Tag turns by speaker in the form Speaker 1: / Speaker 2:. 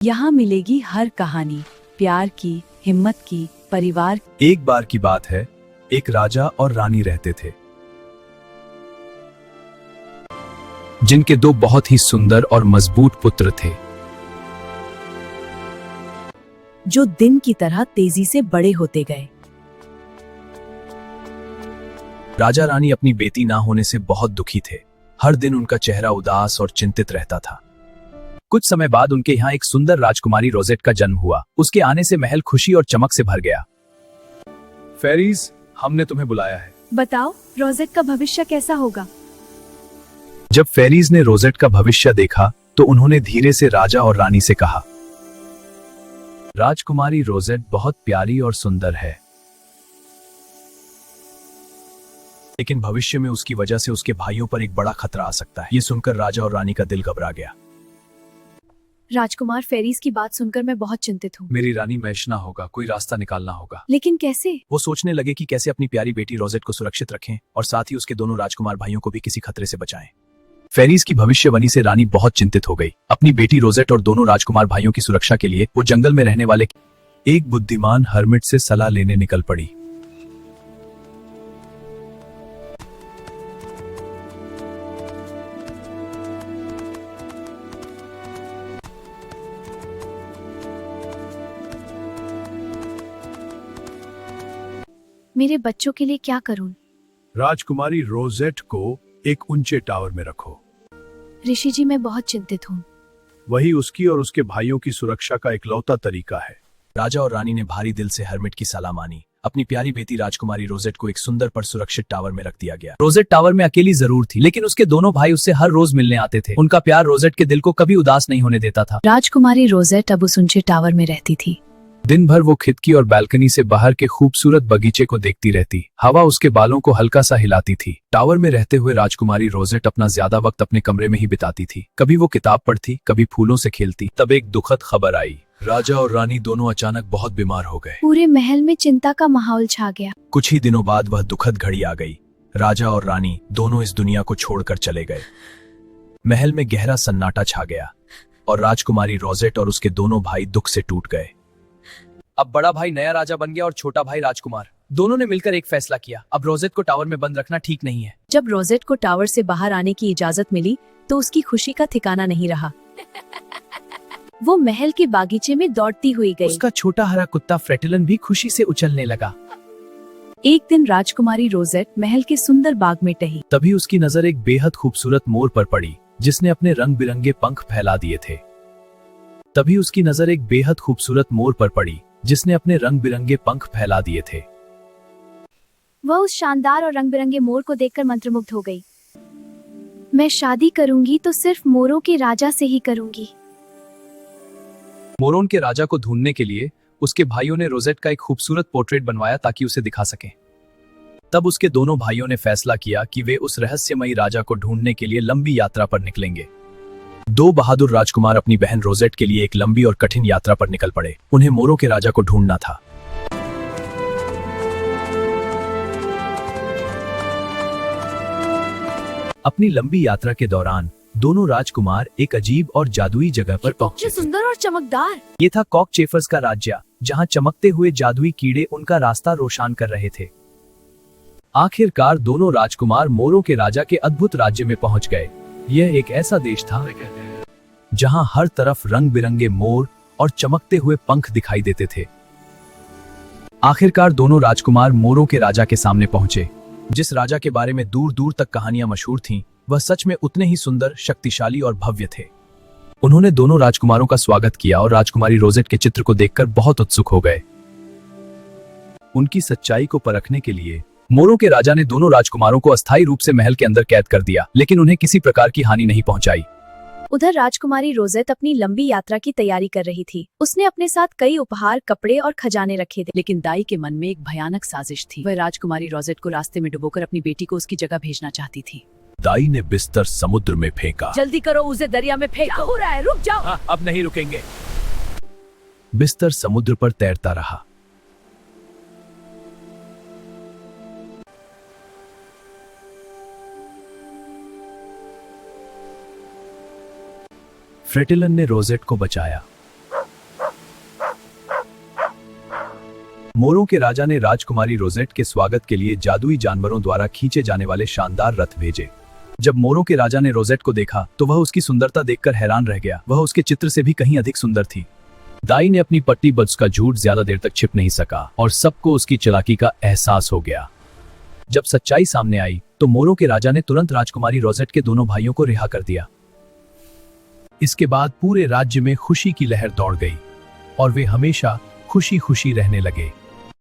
Speaker 1: यहाँ मिलेगी हर कहानी, प्यार की, हिम्मत की, परिवार।
Speaker 2: एक बार की बात है, एक राजा और रानी रहते थे, जिनके दो बहुत ही सुंदर और मजबूत पुत्र थे,
Speaker 1: जो दिन की तरह तेजी से बड़े होते गए।
Speaker 2: राजा रानी अपनी बेटी ना होने से बहुत दुखी थे। हर दिन उनका चेहरा उदास और चिंतित रहता था। कुछ समय बाद उनके यहाँ एक सुंदर राजकुमारी रोजेट का जन्म हुआ। उसके आने से महल खुशी और चमक से भर गया। फेरीज, हमने तुम्हें बुलाया है।
Speaker 3: बताओ, रोजेट का भविष्य कैसा होगा?
Speaker 2: जब फेरीज ने रोजेट का भविष्य देखा तो उन्होंने धीरे से राजा और रानी से कहा, राजकुमारी रोजेट बहुत प्यारी और सुंदर है, लेकिन भविष्य में उसकी वजह से उसके भाइयों पर एक बड़ा खतरा आ सकता है। ये सुनकर राजा और रानी का दिल घबरा गया।
Speaker 3: राजकुमार, फेरीज की बात सुनकर मैं बहुत चिंतित हूँ।
Speaker 2: मेरी रानी महशना होगा, कोई रास्ता निकालना होगा।
Speaker 3: लेकिन कैसे?
Speaker 2: वो सोचने लगे कि कैसे अपनी प्यारी बेटी रोजेट को सुरक्षित रखें और साथ ही उसके दोनों राजकुमार भाइयों को भी किसी खतरे से बचाएं। फेरीज की भविष्यवाणी से रानी बहुत चिंतित हो गई। अपनी बेटी रोजेट और दोनों राजकुमार भाइयों की सुरक्षा के लिए वो जंगल में रहने वाले एक बुद्धिमान हर्मिट से सलाह लेने निकल पड़ी।
Speaker 3: मेरे बच्चों के लिए क्या करूं?
Speaker 2: राजकुमारी रोजेट को एक ऊंचे टावर में रखो।
Speaker 3: ऋषि जी, मैं बहुत चिंतित हूँ।
Speaker 2: वही उसकी और उसके भाइयों की सुरक्षा का इकलौता तरीका है। राजा और रानी ने भारी दिल से हर्मिट की सलाह मानी। अपनी प्यारी बेटी राजकुमारी रोजेट को एक सुंदर पर सुरक्षित टावर में रख दिया गया। रोजेट टावर में अकेली जरूर थी, लेकिन उसके दोनों भाई उससे हर रोज मिलने आते थे। उनका प्यार रोजेट के दिल को कभी उदास नहीं होने देता था।
Speaker 1: राजकुमारी रोजेट अब उस ऊंचे टावर में रहती थी।
Speaker 2: दिन भर वो खिड़की और बालकनी से बाहर के खूबसूरत बगीचे को देखती रहती। हवा उसके बालों को हल्का सा हिलाती थी। टावर में रहते हुए राजकुमारी रोजेट अपना ज्यादा वक्त अपने कमरे में ही बिताती थी। कभी वो किताब पढ़ती, कभी फूलों से खेलती। तब एक दुखद खबर आई। राजा और रानी दोनों अचानक बहुत बीमार हो गए।
Speaker 3: पूरे महल में चिंता का माहौल छा गया।
Speaker 2: कुछ ही दिनों बाद वह दुखद घड़ी आ गई। राजा और रानी दोनों इस दुनिया को छोड़कर चले गए। महल में गहरा सन्नाटा छा गया और राजकुमारी रोजेट और उसके दोनों भाई दुख से टूट गए। अब बड़ा भाई नया राजा बन गया और छोटा भाई राजकुमार। दोनों ने मिलकर एक फैसला किया, अब रोजेट को टावर में बंद रखना ठीक नहीं है।
Speaker 1: जब रोजेट को टावर से बाहर आने की इजाजत मिली तो उसकी खुशी का ठिकाना नहीं रहा।
Speaker 3: वो महल के बागीचे में दौड़ती हुई गई।
Speaker 2: उसका छोटा हरा कुत्ता फ्रेटिलन भी खुशी से उछलने लगा।
Speaker 1: एक दिन राजकुमारी रोजेट महल के सुंदर बाग में टही।
Speaker 2: तभी उसकी नजर एक बेहद खूबसूरत मोर पर पड़ी, जिसने अपने रंग बिरंगे पंख फैला दिए थे। तभी उसकी नजर एक बेहद खूबसूरत मोर पर पड़ी, जिसने अपने रंग बिरंगे पंख फैला दिए थे।
Speaker 3: वह उस शानदार और रंग बिरंगे मोर को देखकर मंत्रमुग्ध हो गई। मैं शादी करूंगी तो सिर्फ मोरों के राजा से ही करूंगी।
Speaker 2: मोरों के राजा को ढूंढने के लिए उसके भाइयों ने रोजेट का एक खूबसूरत पोर्ट्रेट बनवाया ताकि उसे दिखा सकें। तब उसके दोनों भाइयों ने फैसला किया कि वे उस रहस्यमयी राजा को ढूंढने के लिए लंबी यात्रा पर निकलेंगे। दो बहादुर राजकुमार अपनी बहन रोजेट के लिए एक लंबी और कठिन यात्रा पर निकल पड़े। उन्हें मोरों के राजा को ढूंढना था। अपनी लंबी यात्रा के दौरान दोनों राजकुमार एक अजीब और जादुई जगह पर पहुंचे।
Speaker 3: सुंदर और चमकदार।
Speaker 2: ये था कॉकचेफर्स का राज्य, जहां चमकते हुए जादुई कीड़े उनका रास्ता रोशन कर रहे थे। आखिरकार दोनों राजकुमार मोरों के राजा के अद्भुत राज्य में पहुंच गए। यह एक ऐसा देश था जहां हर तरफ रंग बिरंगे मोर और चमकते हुए पंख दिखाई देते थे। आखिरकार दोनों राजकुमार मोरों के राजा के सामने पहुंचे। जिस राजा के बारे में दूर दूर तक कहानियां मशहूर थीं, वह सच में उतने ही सुंदर, शक्तिशाली और भव्य थे। उन्होंने दोनों राजकुमारों का स्वागत किया और राजकुमारी रोजेट के चित्र को देखकर बहुत उत्सुक हो गए। उनकी सच्चाई को परखने के लिए मोरों के राजा ने दोनों राजकुमारों को अस्थायी रूप से महल के अंदर कैद कर दिया, लेकिन उन्हें किसी प्रकार की हानि नहीं पहुंचाई।
Speaker 3: उधर राजकुमारी रोजेट अपनी लंबी यात्रा की तैयारी कर रही थी। उसने अपने साथ कई उपहार, कपड़े और खजाने रखे थे।
Speaker 1: लेकिन दाई के मन में एक भयानक साजिश थी। वह राजकुमारी रोजेट को रास्ते में डुबोकर अपनी बेटी को उसकी जगह भेजना चाहती थी।
Speaker 2: दाई ने बिस्तर समुद्र में फेंका।
Speaker 1: जल्दी करो, उसे दरिया में फेंक।
Speaker 3: क्या हो रहा है? रुक जाओ।
Speaker 2: हाँ, अब नहीं रुकेंगे। बिस्तर समुद्र पर तैरता रहा। फ्रेटिलन ने रोजेट को बचाया। मोरों के राजा ने राजकुमारी रोजेट के स्वागत के लिए जादुई जानवरों द्वारा खींचे जाने वाले शानदार रथ भेजे। जब मोरों के राजा ने रोजेट को देखा तो वह उसकी सुंदरता देखकर हैरान रह गया। वह उसके चित्र से भी कहीं अधिक सुंदर थी। दाई ने अपनी पट्टी पर उसका झूठ ज्यादा देर तक छिप नहीं सका और सबको उसकी चालाकी का एहसास हो गया। जब सच्चाई सामने आई तो मोरों के राजा ने तुरंत राजकुमारी रोजेट के दोनों भाइयों को रिहा कर दिया। इसके बाद पूरे राज्य में खुशी की लहर दौड़ गई और वे हमेशा खुशी खुशी रहने लगे।